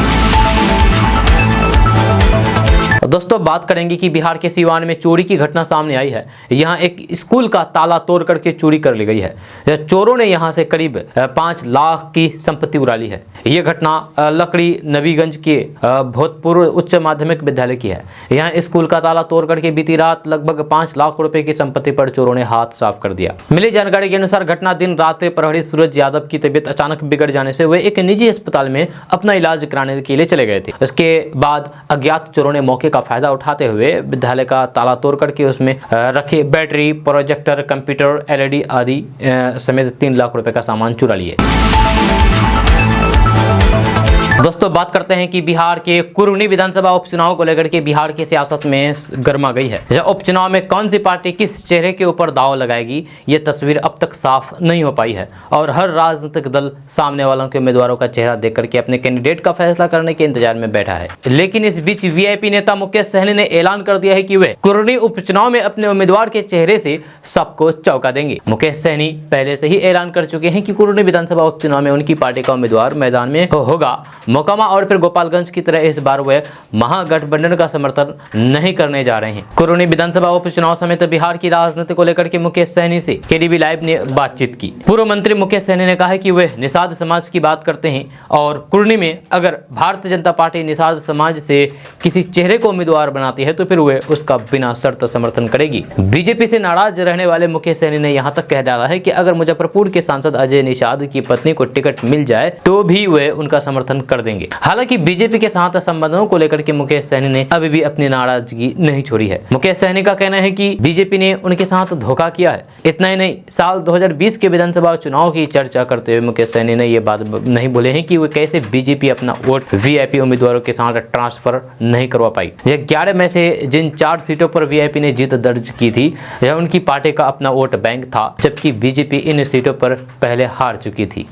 दोस्तों बात करेंगे कि बिहार के सिवान में चोरी की घटना सामने आई है। यहाँ एक स्कूल का ताला तोड़ करके चोरी कर ली गई है। चोरों ने यहाँ से करीब 5 लाख की संपत्ति उड़ा ली है। ये घटना लकड़ी नबीगंज के भूतपूर्व उच्च माध्यमिक विद्यालय की है। यहाँ स्कूल का ताला तोड़ करके बीती रात लगभग 5 लाख रुपए की संपत्ति पर चोरों ने हाथ साफ कर दिया। मिली जानकारी के अनुसार घटना दिन रात प्रहरी सूरज यादव की तबीयत अचानक बिगड़ जाने से वे एक निजी अस्पताल में अपना इलाज कराने के लिए चले गए थे। इसके बाद अज्ञात चोरों ने मौके का फायदा उठाते हुए विद्यालय का ताला तोड़ करके उसमें रखे बैटरी, प्रोजेक्टर, कंप्यूटर, LED आदि समेत 3 लाख रुपए का सामान चुरा लिए। दोस्तों बात करते हैं कि बिहार के कुरनी विधानसभा उपचुनाव को लेकर के बिहार की सियासत में गर्मा गई है। जब उपचुनाव में कौन सी पार्टी किस चेहरे के ऊपर दांव लगाएगी, ये तस्वीर अब तक साफ नहीं हो पाई है और हर राजनीतिक दल सामने वालों के उम्मीदवारों का चेहरा देख करके अपने कैंडिडेट का फैसला करने के इंतजार में बैठा है। लेकिन इस बीच वीआईपी नेता मुकेश सहनी ने ऐलान कर दिया है कि वे कुरनी उपचुनाव में अपने उम्मीदवार के चेहरे से सबको चौंका देंगे। मुकेश सहनी पहले से ही ऐलान कर चुके हैं कि कुरनी विधानसभा उपचुनाव में उनकी पार्टी का उम्मीदवार मैदान में होगा। मोकामा और फिर गोपालगंज की तरह इस बार वे महागठबंधन का समर्थन नहीं करने जा रहे हैं। कुरनी विधानसभा उपचुनाव समेत बिहार की राजनीति को लेकर के मुकेश सहनी से केडीबी लाइव ने बातचीत की। पूर्व मंत्री मुकेश सहनी ने कहा है कि वे निषाद समाज की बात करते हैं और कुरनी में अगर भारतीय जनता पार्टी निषाद समाज से किसी चेहरे को उम्मीदवार बनाती है तो फिर वे उसका बिना शर्त समर्थन करेगी। बीजेपी से नाराज रहने वाले मुकेश सहनी ने यहाँ तक कह डाला है कि अगर मुजफ्फरपुर के सांसद अजय निषाद की पत्नी को टिकट मिल जाए तो भी वे उनका समर्थन कर देंगे। हालांकि बीजेपी के साथ संबंधों को लेकर के मुकेश सहनी ने अभी भी अपनी नाराजगी नहीं छोड़ी है। मुकेश सहनी का कहना है कि बीजेपी ने उनके साथ धोखा किया है। इतना ही नहीं, साल 2020 के विधानसभा चुनाव की चर्चा करते हुए मुकेश सहनी ने यह बात नहीं बोले हैं कि वे कैसे बीजेपी अपना वोट वीआईपी उम्मीदवारों के साथ ट्रांसफर नहीं करवा पाई। 11 में से जिन 4 सीटों पर वीआईपी ने जीत दर्ज की थी यह उनकी पार्टी का अपना वोट बैंक था, जबकि बीजेपी इन सीटों पर पहले हार चुकी थी।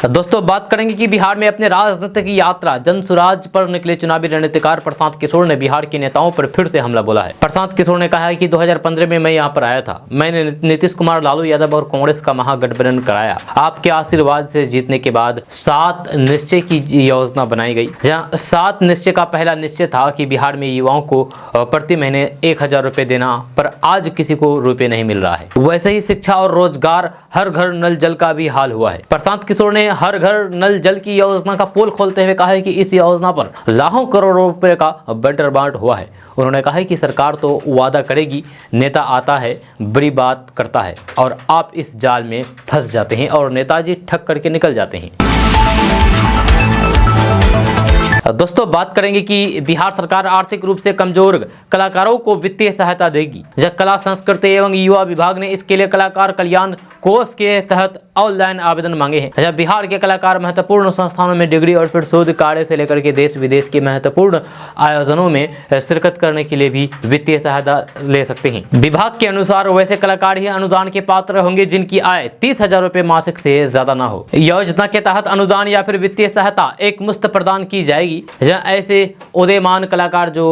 दोस्तों बात करेंगे कि बिहार में अपने राजनीतिक यात्रा जनसुराज पर निकले चुनावी रणनीतिकार प्रशांत किशोर ने बिहार के नेताओं पर फिर से हमला बोला है। प्रशांत किशोर ने कहा है कि 2015 में मैं यहां पर आया था, मैंने नीतीश कुमार, लालू यादव और कांग्रेस का महागठबंधन कराया। आपके आशीर्वाद से जीतने के बाद 7 निश्चय की योजना बनाई गई, जहाँ 7 निश्चय का पहला निश्चय था कि बिहार में युवाओं को प्रति महीने 1000 रुपए देना, पर आज किसी को रुपए नहीं मिल रहा है। वैसे ही शिक्षा और रोजगार, हर घर नल जल का भी हाल हुआ है। प्रशांत किशोर ने हर घर नल जल की योजना का पोल खोलते हुए कहा है कि इस योजना पर लाखों करोड़ों रुपए का बंटर बांट हुआ है। उन्होंने कहा है कि सरकार तो वादा करेगी, नेता आता है, बड़ी बात करता है और आप इस जाल में फंस जाते हैं और नेताजी ठग करके निकल जाते हैं। दोस्तों बात करेंगे कि बिहार सरकार आर्थिक रूप से कमजोर कलाकारों को वित्तीय सहायता देगी। जब कला संस्कृति एवं युवा विभाग ने इसके लिए कलाकार कल्याण कोष के तहत ऑनलाइन आवेदन मांगे हैं। जब बिहार के कलाकार महत्वपूर्ण संस्थानों में डिग्री और फिर शोध कार्य से लेकर के देश विदेश के महत्वपूर्ण आयोजनों में शिरकत करने के लिए भी वित्तीय सहायता ले सकते हैं। विभाग के अनुसार वैसे कलाकार ही अनुदान के पात्र होंगे जिनकी आय 30,000 रुपए मासिक से ज्यादा न हो। योजना के तहत अनुदान या फिर वित्तीय सहायता एक मुश्त प्रदान की जाएगी। जहाँ ऐसे उदयमान कलाकार जो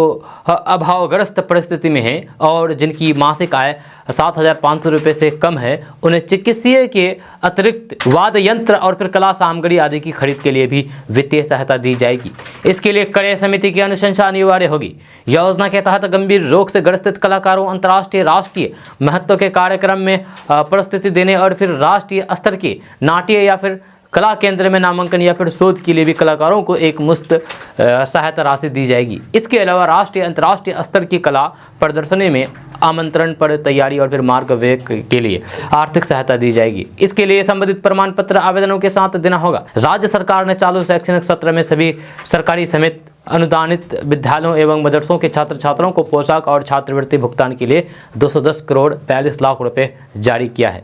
अभावग्रस्त परिस्थिति में हैं और जिनकी मासिक आय 7,500 रुपए से कम है, उन्हें चिकित्सीय के अतिरिक्त वाद्य यंत्र और फिर कला सामग्री आदि की खरीद के लिए भी वित्तीय सहायता दी जाएगी। इसके लिए क्रय समिति की अनुशंसा अनिवार्य होगी। योजना के तहत गंभीर रोग से ग्रसित कलाकारों, अंतर्राष्ट्रीय राष्ट्रीय महत्व के कार्यक्रम में प्रस्तुति देने और फिर राष्ट्रीय स्तर के नाट्य या फिर कला केंद्र में नामांकन या फिर शोध के लिए भी कलाकारों को एक मुश्त सहायता राशि दी जाएगी। इसके अलावा राष्ट्रीय अंतर्राष्ट्रीय स्तर की कला प्रदर्शनी में आमंत्रण पर तैयारी और फिर मार्ग व्यय के लिए आर्थिक सहायता दी जाएगी। इसके लिए संबंधित प्रमाण पत्र आवेदनों के साथ देना होगा। राज्य सरकार ने चालू शैक्षणिक सत्र में सभी सरकारी समेत अनुदानित विद्यालयों एवं मदरसों के छात्र छात्राओं को पोशाक और छात्रवृत्ति भुगतान के लिए 210 करोड़ 42 लाख रुपए जारी किया है।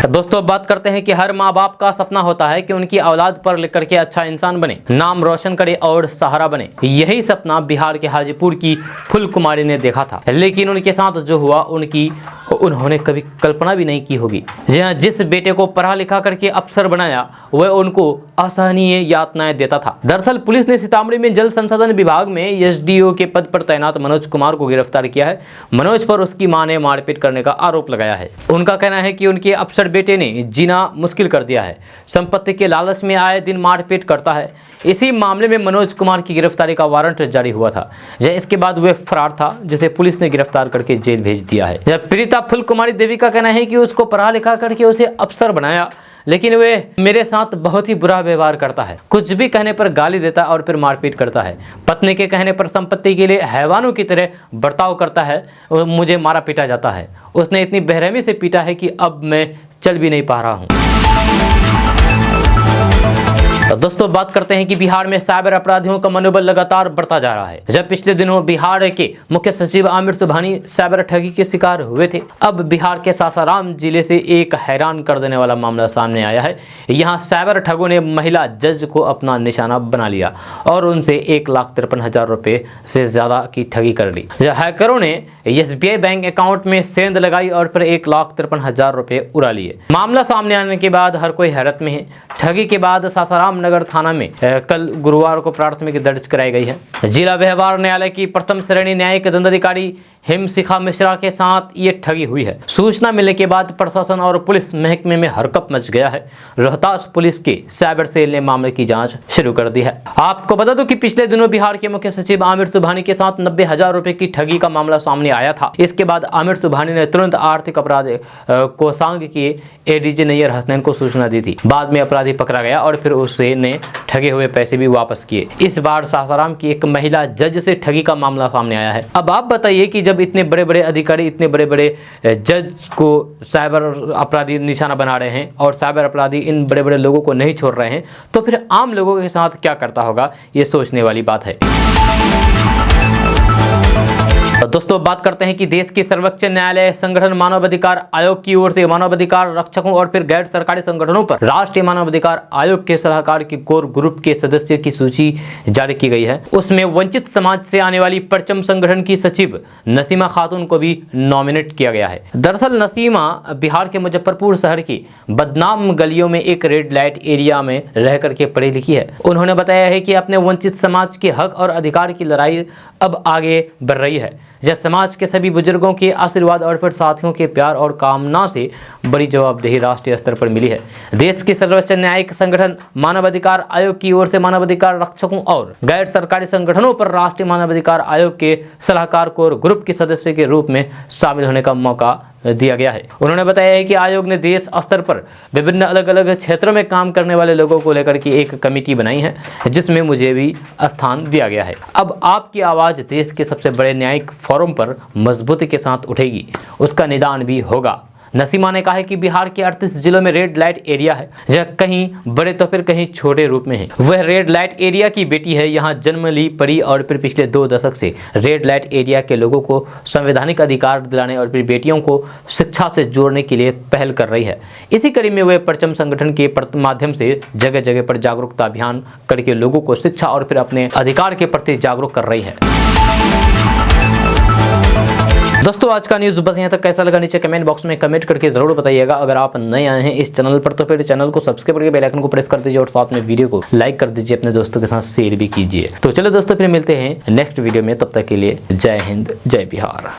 दोस्तों बात करते हैं कि हर माँ बाप का सपना होता है कि उनकी औलाद पढ़ लिख करके अच्छा इंसान बने, नाम रोशन करे और सहारा बने। यही सपना बिहार के हाजीपुर की फुल कुमारी ने देखा था, लेकिन उनके साथ जो हुआ उन्होंने कभी कल्पना भी नहीं की होगी। जिस बेटे को पढ़ा लिखा करके अफसर बनाया वह उनको असहनीय यातनाएं देता था। दरअसल पुलिस ने सीतामढ़ी में जल संसाधन विभाग में एसडीओ के पद पर तैनात मनोज कुमार को गिरफ्तार किया है। मनोज पर उसकी मां ने मारपीट करने का आरोप लगाया है। उनका कहना है कि उनके अफसर बेटे ने जीना मुश्किल कर दिया है, संपत्ति के लालच में आए दिन मारपीट करता है। इसी मामले में मनोज कुमार की गिरफ्तारी का वारंट जारी हुआ था। इसके बाद वह फरार था, जिसे पुलिस ने गिरफ्तार करके जेल भेज दिया है। जब पीड़िता फुल कुमारी देवी का कहना है कि उसको पढ़ा लिखा करके उसे अफसर बनाया, लेकिन वे मेरे साथ बहुत ही बुरा व्यवहार करता है, कुछ भी कहने पर गाली देता और फिर मारपीट करता है। पत्नी के कहने पर संपत्ति के लिए हैवानों की तरह बर्ताव करता है, मुझे मारा पीटा जाता है। उसने इतनी बेरहमी से पीटा है कि अब मैं चल भी नहीं पा रहा हूँ। दोस्तों बात करते हैं कि बिहार में साइबर अपराधियों का मनोबल लगातार बढ़ता जा रहा है। जब पिछले दिनों बिहार के मुख्य सचिव आमिर सुबहानी साइबर ठगी के शिकार हुए थे, अब बिहार के सासाराम जिले से एक हैरान कर देने वाला मामला सामने आया है। यहाँ साइबर ठगों ने महिला जज को अपना निशाना बना लिया और उनसे 1,53,000 रुपए से ज्यादा की ठगी कर ली। हैकरों ने SBI बैंक अकाउंट में सेंध लगाई और फिर 1,53,000 रुपए उड़ा लिए। मामला सामने आने के बाद हर कोई हैरत में है। ठगी के बाद सासाराम नगर थाना में कल गुरुवार को प्राथमिकी दर्ज कराई गई है। जिला व्यवहार न्यायालय की प्रथम श्रेणी न्यायिक दंडाधिकारी हिमशिखा मिश्रा के साथ ये ठगी हुई है। सूचना मिलने के बाद प्रशासन और पुलिस महकमे में हरकत मच गया है। रोहतास पुलिस के साइबर सेल ने मामले की जांच शुरू कर दी है। आपको बता दूं कि पिछले दिनों बिहार के मुख्य सचिव आमिर सुबहानी के साथ 90,000 रुपए की ठगी का मामला सामने आया था। इसके बाद आमिर सुबहानी ने तुरंत आर्थिक अपराध कोषांग के ADG नैयर हसनैन को सूचना दी थी। बाद में अपराधी पकड़ा गया और फिर उसने ठगे हुए पैसे भी वापस किए। इस बार सासाराम की एक महिला जज से ठगी का मामला सामने आया है। अब आप बताइए कि जब इतने बड़े बड़े अधिकारी, इतने बड़े बड़े जज को साइबर अपराधी निशाना बना रहे हैं और साइबर अपराधी इन बड़े बड़े लोगों को नहीं छोड़ रहे हैं, तो फिर आम लोगों के साथ क्या करता होगा, ये सोचने वाली बात है। दोस्तों बात करते हैं कि देश के सर्वोच्च न्यायालय संगठन मानवाधिकार आयोग की ओर से मानवाधिकार रक्षकों और फिर गैर सरकारी संगठनों पर राष्ट्रीय मानवाधिकार आयोग के सलाहकार की कोर ग्रुप के सदस्यों की सूची जारी की गई है। उसमें वंचित समाज से आने वाली परचम संगठन की सचिव नसीमा खातून को भी नॉमिनेट किया गया है। दरअसल नसीमा बिहार के मुजफ्फरपुर शहर की बदनाम गलियों में एक रेड लाइट एरिया में रह करके पढ़ी लिखी है। उन्होंने बताया है कि अपने वंचित समाज के हक और अधिकार की लड़ाई अब आगे बढ़ रही है। जब समाज के सभी बुजुर्गों के आशीर्वाद और फिर साथियों के प्यार और कामना से बड़ी जवाबदेही राष्ट्रीय स्तर पर मिली है। देश के सर्वोच्च न्यायिक संगठन मानवाधिकार आयोग की ओर से मानवाधिकार रक्षकों और गैर सरकारी संगठनों पर राष्ट्रीय मानवाधिकार आयोग के सलाहकार कोर ग्रुप के सदस्य के रूप में शामिल होने का मौका दिया गया है। उन्होंने बताया है कि आयोग ने देश स्तर पर विभिन्न अलग अलग क्षेत्रों में काम करने वाले लोगों को लेकर के एक कमेटी बनाई है, जिसमें मुझे भी स्थान दिया गया है। अब आपकी आवाज़ देश के सबसे बड़े न्यायिक फोरम पर मजबूती के साथ उठेगी, उसका निदान भी होगा। नसीमा ने कहा है कि बिहार के 38 जिलों में रेड लाइट एरिया है, जहाँ कहीं बड़े तो फिर कहीं छोटे रूप में है। वह रेड लाइट एरिया की बेटी है, यहाँ जन्म ली पड़ी और फिर पिछले 2 दशक से रेड लाइट एरिया के लोगों को संवैधानिक अधिकार दिलाने और फिर बेटियों को शिक्षा से जोड़ने के लिए पहल कर रही है। इसी कड़ी में वह परचम संगठन के माध्यम से जगह जगह पर जागरूकता अभियान करके लोगों को शिक्षा और फिर अपने अधिकार के प्रति जागरूक कर रही है। दोस्तों आज का न्यूज़ बस यहाँ तक। कैसा लगा नीचे कमेंट बॉक्स में कमेंट करके जरूर बताइएगा। अगर आप नए आए हैं इस चैनल पर तो फिर चैनल को सब्सक्राइब करके बेल आइकन को प्रेस कर दीजिए और साथ में वीडियो को लाइक कर दीजिए, अपने दोस्तों के साथ शेयर भी कीजिए। तो चलो दोस्तों फिर मिलते हैं नेक्स्ट वीडियो में, तब तक के लिए जय हिंद जय बिहार।